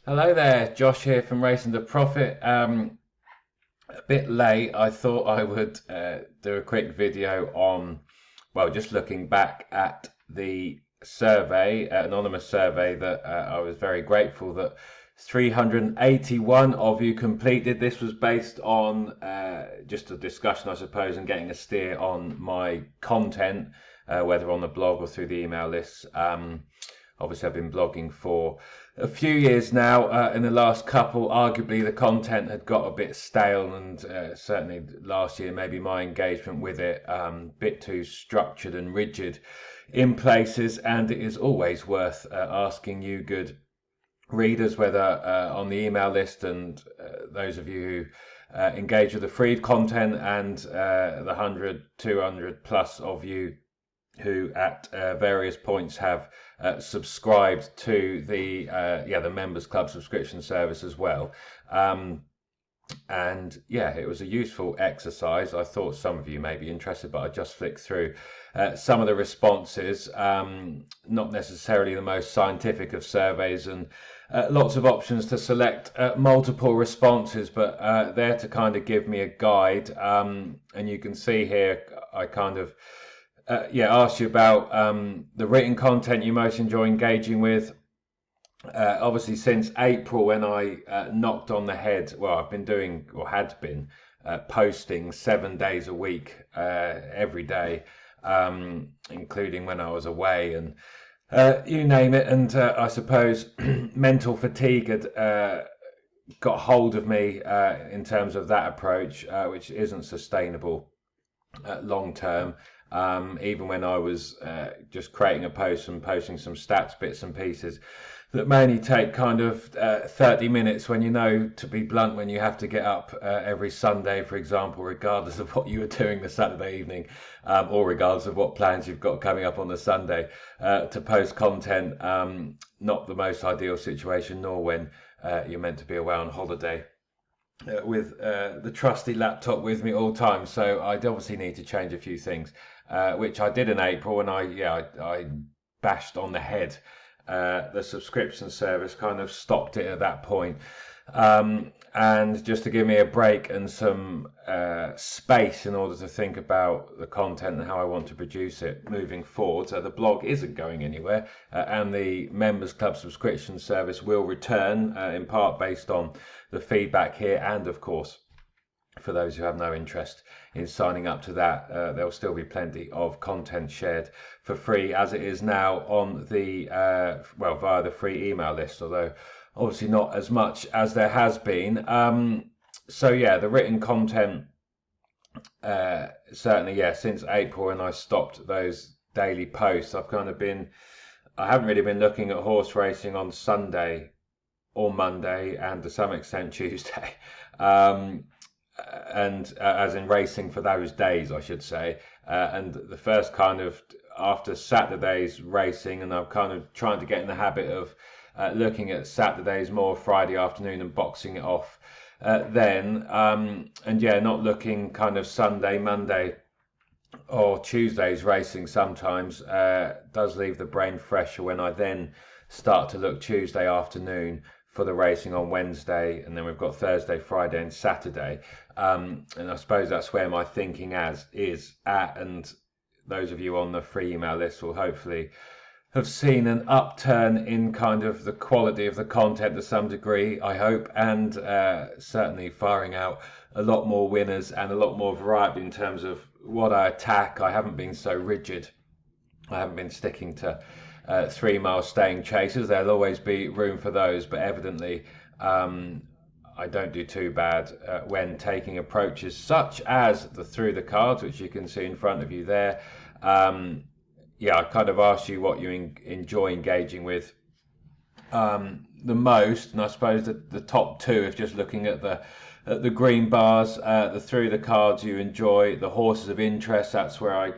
Hello there, Josh here from Racing to Profit. A bit late. I thought I would do a quick video on, well, just looking back at the survey, anonymous survey that I was very grateful that 381 of you completed. This was based on just a discussion, I suppose, and getting a steer on my content, whether on the blog or through the email lists. Obviously, I've been blogging for a few years now. In the last couple, arguably the content had got a bit stale, and certainly last year, maybe my engagement with it a bit too structured and rigid in places. And it is always worth asking you, good readers, whether on the email list and those of you who engage with the free content, and the 100, 200 plus of you who at various points have subscribed to the members club subscription service as well. And yeah, it was a useful exercise. I thought some of you may be interested, but I just flicked through some of the responses. Not necessarily the most scientific of surveys, and lots of options to select multiple responses, but there to kind of give me a guide. And you can see here, I kind of asked you about the written content you most enjoy engaging with. Obviously, since April, when I knocked on the head, well, I've been doing, or had been, posting 7 days a week, every day, including when I was away, and you name it. And I suppose mental fatigue had got hold of me in terms of that approach, which isn't sustainable long term. Even when I was just creating a post and posting some stats bits and pieces that may only take kind of 30 minutes, when you know, to be blunt, when you have to get up every Sunday, for example, regardless of what you were doing the Saturday evening, or regardless of what plans you've got coming up on the Sunday, to post content. Not the most ideal situation, nor when you're meant to be away on holiday with the trusty laptop with me all the time. So I'd obviously need to change a few things, which I did in April, and I bashed on the head the subscription service, kind of stopped it at that point. And just to give me a break and some space in order to think about the content and how I want to produce it moving forward. So the blog isn't going anywhere, and the members club subscription service will return, in part based on the feedback here, and of course, for those who have no interest in signing up to that, there will still be plenty of content shared for free, as it is now on the via the free email list, although obviously not as much as there has been. So yeah, the written content, certainly, yeah, since April when I stopped those daily posts, I haven't really been looking at horse racing on Sunday or Monday, and to some extent Tuesday. And as in racing for those days, I should say. And the first kind of after Saturday's racing, and I'm kind of trying to get in the habit of looking at Saturdays more Friday afternoon and boxing it off then. And yeah, not looking kind of Sunday, Monday, or Tuesday's racing sometimes does leave the brain fresher when I then start to look Tuesday afternoon for the racing on Wednesday, and then we've got Thursday, Friday, and Saturday. And I suppose that's where my thinking is at. And those of you on the free email list will hopefully have seen an upturn in kind of the quality of the content to some degree, I hope, and certainly firing out a lot more winners and a lot more variety in terms of what I attack. I haven't been so rigid. I haven't been sticking to 3 mile staying chasers. There'll always be room for those, but evidently I don't do too bad when taking approaches such as the through the cards, which you can see in front of you there. I kind of asked you what you enjoy engaging with the most, and I suppose the top two, if just looking at the green bars, the through the cards you enjoy, the horses of interest. That's where I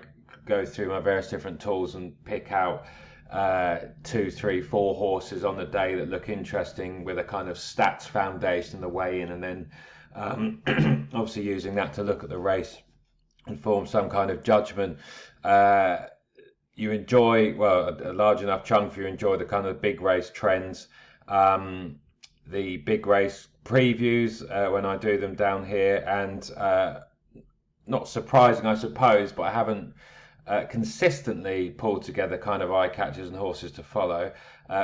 go through my various different tools and pick out 2, 3, 4 horses on the day that look interesting with a kind of stats foundation, the weigh in, and then obviously using that to look at the race and form some kind of judgment. You enjoy, well, a large enough chunk of you enjoy the kind of big race trends. the big race previews when I do them down here, and not surprising, I suppose, but I haven't consistently pulled together kind of eye catchers and horses to follow,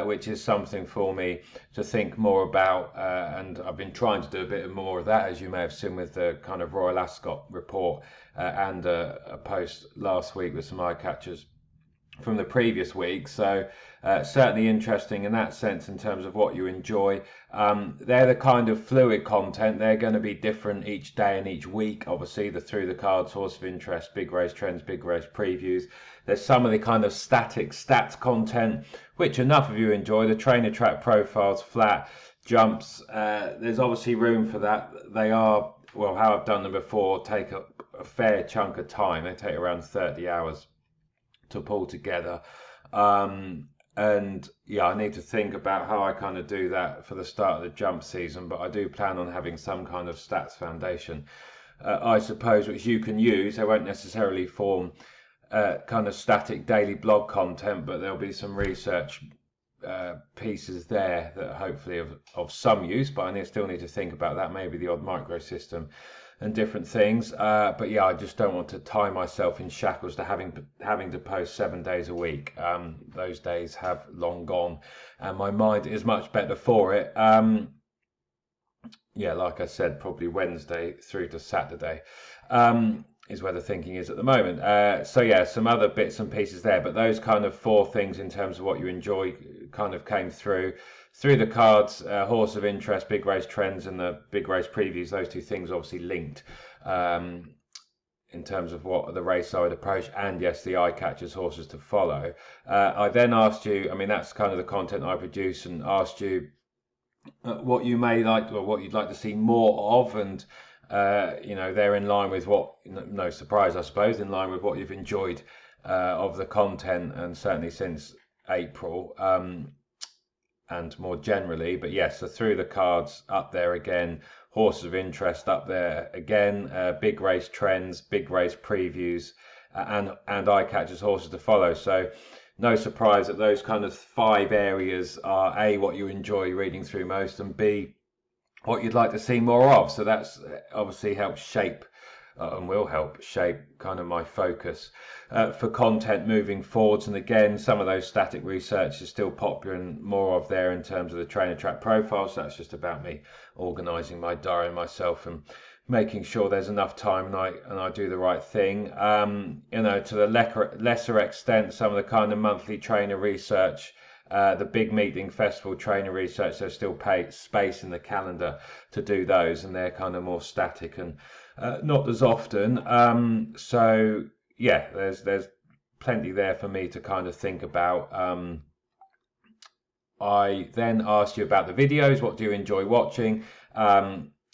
which is something for me to think more about. And I've been trying to do a bit more of that, as you may have seen with the kind of Royal Ascot report and a post last week with some eye catchers from the previous week. So certainly interesting in that sense in terms of what you enjoy. They're the kind of fluid content. They're going to be different each day and each week. Obviously, the through the cards, horse of interest, big race trends, big race previews. There's some of the kind of static stats content, which enough of you enjoy. The trainer track profiles, flat jumps. There's obviously room for that. They are, well, how I've done them before, take a fair chunk of time. They take around 30 hours to pull together. And yeah, I need to think about how I kind of do that for the start of the jump season, but I do plan on having some kind of stats foundation, I suppose, which you can use. They won't necessarily form kind of static daily blog content, but there'll be some research pieces there that are hopefully of some use, but I still need to think about that, maybe the odd micro system and different things. But yeah, I just don't want to tie myself in shackles to having to post 7 days a week. Those days have long gone, and my mind is much better for it. Yeah, like I said, probably Wednesday through to Saturday is where the thinking is at the moment. So yeah, some other bits and pieces there, but those kind of 4 things in terms of what you enjoy kind of came through the cards, horse of interest, big race trends, and the big race previews. Those 2 things obviously linked in terms of what the race I would approach, and yes, the eye catchers, horses to follow. I then asked you, I mean, that's kind of the content I produce, and asked you what you may like or what you'd like to see more of, and you know, they're in line with what, no surprise I suppose, in line with what you've enjoyed of the content, and certainly since April, and more generally. But yes, so through the cards up there again, horses of interest up there again, big race trends, big race previews, and eye catchers, horses to follow. So no surprise that those kind of 5 areas are A, what you enjoy reading through most, and B, what you'd like to see more of. So that's obviously helps shape and will help shape kind of my focus for content moving forwards. And again, some of those static research is still popular and more of there in terms of the trainer track profiles. So that's just about me organising my diary myself and making sure there's enough time and I do the right thing. You know, to the lesser extent, some of the kind of monthly trainer research, the big meeting festival trainer research, there's still space in the calendar to do those, and they're kind of more static and not as often. So yeah, there's plenty there for me to kind of think about. I then asked you about the videos. What do you enjoy watching?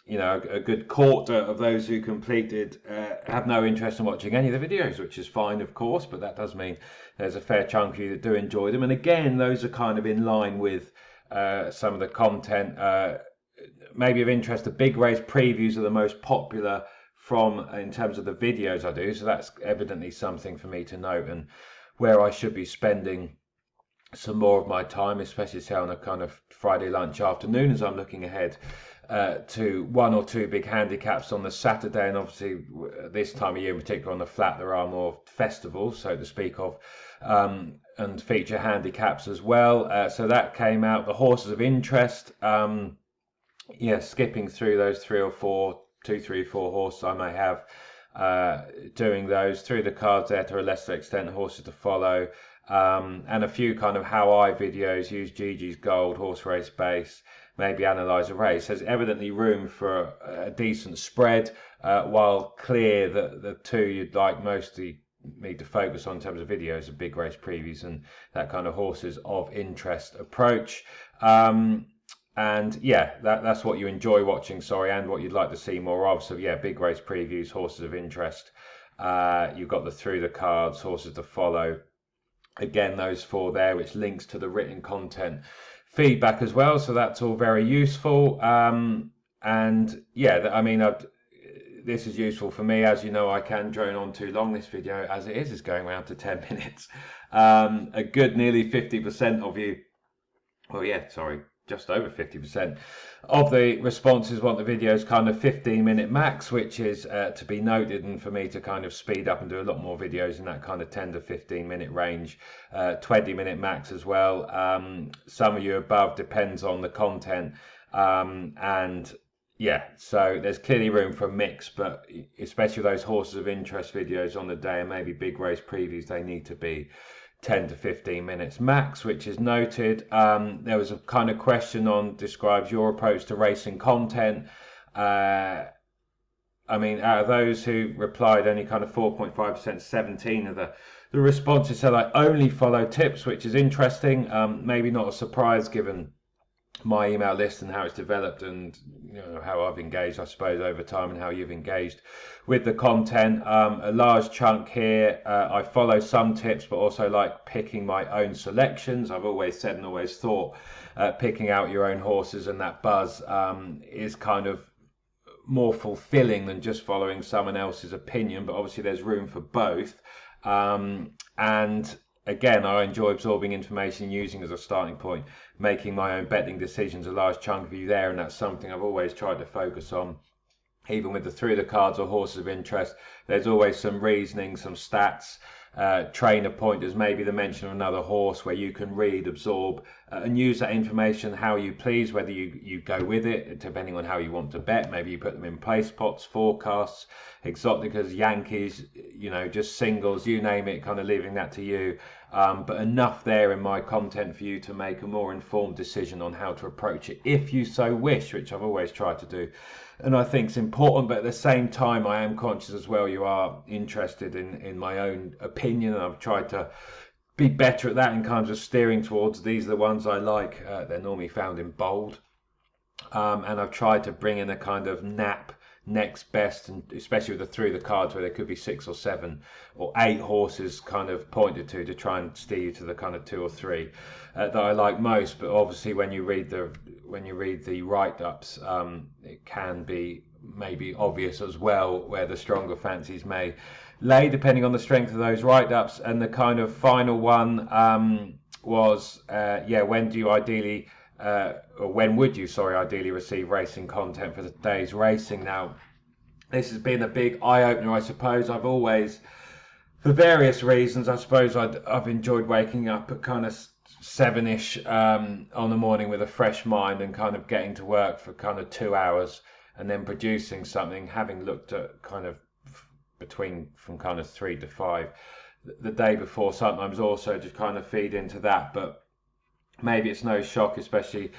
You know, a good quarter of those who completed have no interest in watching any of the videos, which is fine, of course, but that does mean there's a fair chunk of you that do enjoy them. And again, those are kind of in line with some of the content, maybe of interest. The big race previews are the most popular in terms of the videos I do, so that's evidently something for me to note, and where I should be spending some more of my time, especially say on a kind of Friday lunch afternoon, as I'm looking ahead to 1 or 2 big handicaps on the Saturday. And obviously this time of year in particular on the flat there are more festivals, so to speak, of and feature handicaps as well. So that came out. The horses of interest, yeah, skipping through those 3 or 4, 2, 3, 4 horses I may have doing those through the cards there to a lesser extent, horses to follow, and a few kind of how I videos, use Gigi's Gold, horse race base, maybe analyze a race. There's evidently room for a decent spread, while clear that the 2 you'd like mostly me to focus on in terms of videos are big race previews and that kind of horses of interest approach. And yeah, that's what you enjoy watching, and what you'd like to see more of. So yeah, big race previews, horses of interest. You've got the through the cards, horses to follow. Again, those 4 there, which links to the written content feedback as well. So that's all very useful. And yeah, I mean, this is useful for me. As you know, I can drone on too long. This video, as it is going around to 10 minutes. A good nearly 50% of you. Oh yeah, sorry. just over 50% of the responses want the videos kind of 15-minute max, which is to be noted, and for me to kind of speed up and do a lot more videos in that kind of 10 to 15-minute range. 20-minute max as well. Some of you above, depends on the content, and yeah, so there's clearly room for a mix, but especially those horses of interest videos on the day and maybe big race previews, they need to be 10 to 15 minutes max, which is noted. There was a kind of question on describes your approach to racing content. I mean, out of those who replied, only kind of 4.5%, 17 of the responses said I only follow tips, which is interesting. Maybe not a surprise given my email list and how it's developed, and how I've engaged, I suppose, over time, and how you've engaged with the content. A large chunk here, I follow some tips, but also like picking my own selections. I've always said and always thought picking out your own horses and that buzz is kind of more fulfilling than just following someone else's opinion, but obviously there's room for both. And again, I enjoy absorbing information, using as a starting point, making my own betting decisions, a large chunk of you there, and that's something I've always tried to focus on. Even with the through the cards or horses of interest, there's always some reasoning, some stats, trainer pointers, maybe the mention of another horse where you can read, absorb, and use that information how you please, whether you go with it, depending on how you want to bet. Maybe you put them in place pots, forecasts, exoticas, Yankees, just singles, you name it, kind of leaving that to you. But enough there in my content for you to make a more informed decision on how to approach it, if you so wish, which I've always tried to do. And I think it's important, but at the same time, I am conscious as well, you are interested in my own opinion, and I've tried to be better at that in kinds of steering towards these are the ones I like. They're normally found in bold. And I've tried to bring in a kind of nap, next best, and especially with the through the cards where there could be 6 or 7 or 8 horses kind of pointed to try and steer you to the kind of 2 or 3 that I like most. But obviously when you read the write-ups, it can be maybe obvious as well where the stronger fancies may lay, depending on the strength of those write-ups. And the kind of final one was when do you ideally or when would you, ideally receive racing content for the day's racing? Now, this has been a big eye-opener, I suppose. I've always, for various reasons, I suppose I've enjoyed waking up at kind of 7ish on the morning with a fresh mind and kind of getting to work for kind of 2 hours and then producing something, having looked at kind of from kind of 3 to 5 the day before, sometimes also just kind of feed into that. But maybe it's no shock, especially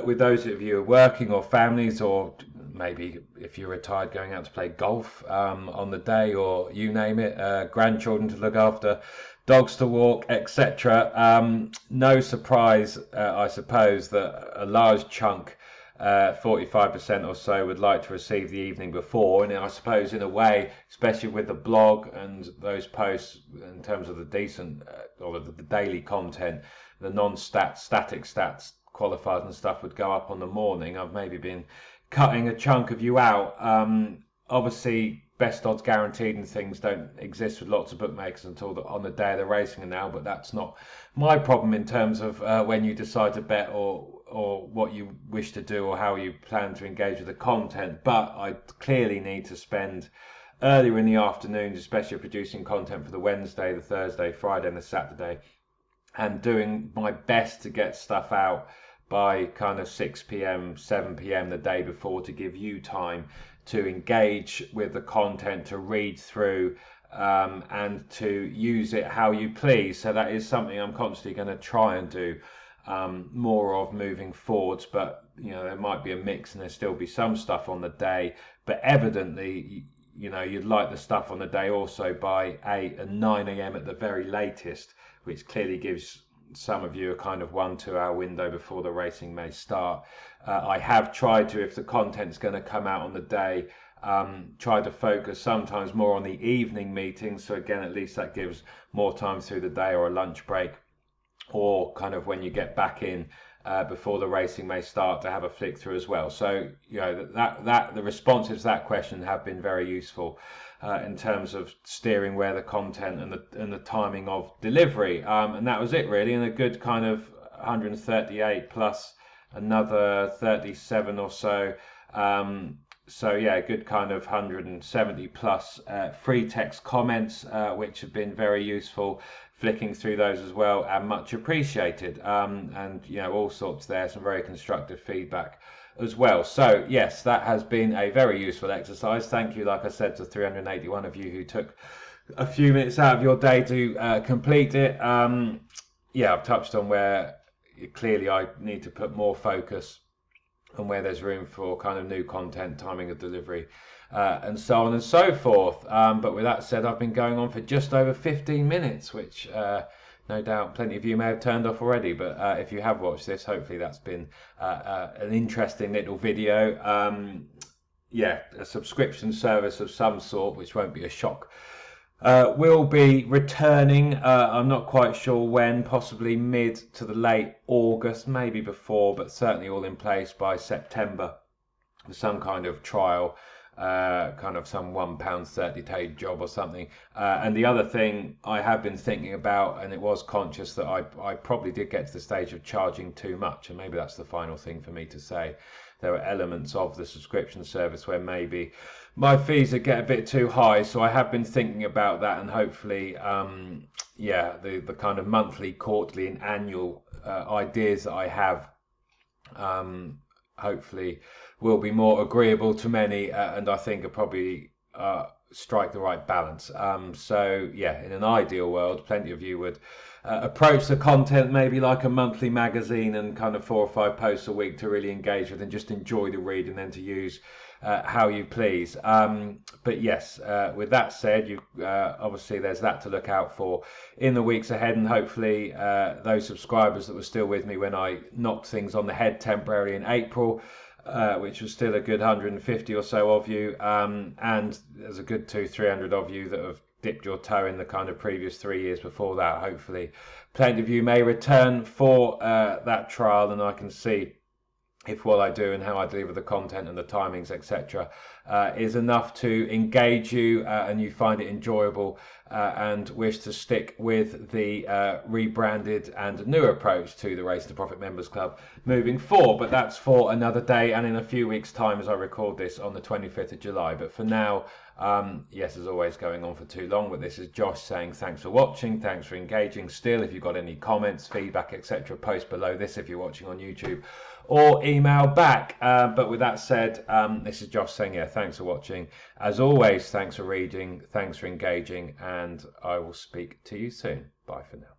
with those of you who are working or families, or maybe if you're retired going out to play golf on the day, or you name it, grandchildren to look after, dogs to walk, etc. No surprise, I suppose, that a large chunk, 45% or so, would like to receive the evening before. And I suppose in a way, especially with the blog and those posts in terms of the decent or the daily content, the static stats qualifiers and stuff would go up on the morning. I've maybe been cutting a chunk of you out. Obviously best odds guaranteed and things don't exist with lots of bookmakers until on the day of the racing now, but that's not my problem in terms of when you decide to bet or what you wish to do or how you plan to engage with the content. But I clearly need to spend earlier in the afternoons, especially producing content for the Wednesday, the Thursday, Friday and the Saturday, and doing my best to get stuff out by kind of 6 p.m, 7 p.m. the day before, to give you time to engage with the content, to read through and to use it how you please. So that is something I'm constantly going to try and do more of moving forwards. But there might be a mix and there'll still be some stuff on the day, but evidently you'd like the stuff on the day also by 8 and 9 a.m. at the very latest, which clearly gives some of you a kind of 1-2 hour window before the racing may start. I have tried to, if the content's going to come out on the day, try to focus sometimes more on the evening meetings. So again, at least that gives more time through the day, or a lunch break, or kind of when you get back in before the racing may start, to have a flick through as well. So that the responses to that question have been very useful in terms of steering where the content and the timing of delivery, and that was it really. And a good kind of 138 plus another 37 or so. So yeah, good kind of 170 plus free text comments, which have been very useful. Flicking through those as well, and much appreciated. And all sorts there, some very constructive feedback as well. So yes, that has been a very useful exercise. Thank you, like I said, to 381 of you who took a few minutes out of your day to complete it. Yeah, I've touched on where clearly I need to put more focus and where there's room for kind of new content, timing of delivery, and so on and so forth. But with that said, I've been going on for just over 15 minutes, which no doubt plenty of you may have turned off already. But if you have watched this, hopefully that's been an interesting little video. Yeah, a subscription service of some sort, which won't be a shock. Will be returning, I'm not quite sure when, possibly mid to the late August, maybe before, but certainly all in place by September for some kind of trial, kind of some £1.30 paid job or something. And the other thing I have been thinking about, and it was conscious that I probably did get to the stage of charging too much, and maybe that's the final thing for me to say. There are elements of the subscription service where maybe my fees would get a bit too high, so I have been thinking about that, and hopefully, yeah, the kind of monthly, quarterly, and annual ideas that I have, hopefully, will be more agreeable to many, and I think are probably strike the right balance. So yeah, in an ideal world, plenty of you would approach the content maybe like a monthly magazine and kind of 4 or 5 posts a week to really engage with and just enjoy the read, and then to use how you please. But yes, with that said, you obviously there's that to look out for in the weeks ahead, and hopefully those subscribers that were still with me when I knocked things on the head temporarily in April, which was still a good 150 or so of you, and there's a good 200-300 of you that have dipped your toe in the kind of previous 3 years before that. Hopefully plenty of you may return for that trial, and I can see if what I do and how I deliver the content and the timings, etc., is enough to engage you and you find it enjoyable and wish to stick with the rebranded and new approach to the Race to Profit Members Club moving forward. But that's for another day and in a few weeks' time as I record this on the 25th of July. But for now, yes, as always, going on for too long, but this is Josh saying thanks for watching, thanks for engaging. Still, if you've got any comments, feedback, etc., post below this if you're watching on YouTube, or email back. But with that said, this is Josh saying, yeah, thanks for watching. As always, thanks for reading, thanks for engaging, and I will speak to you soon. Bye for now.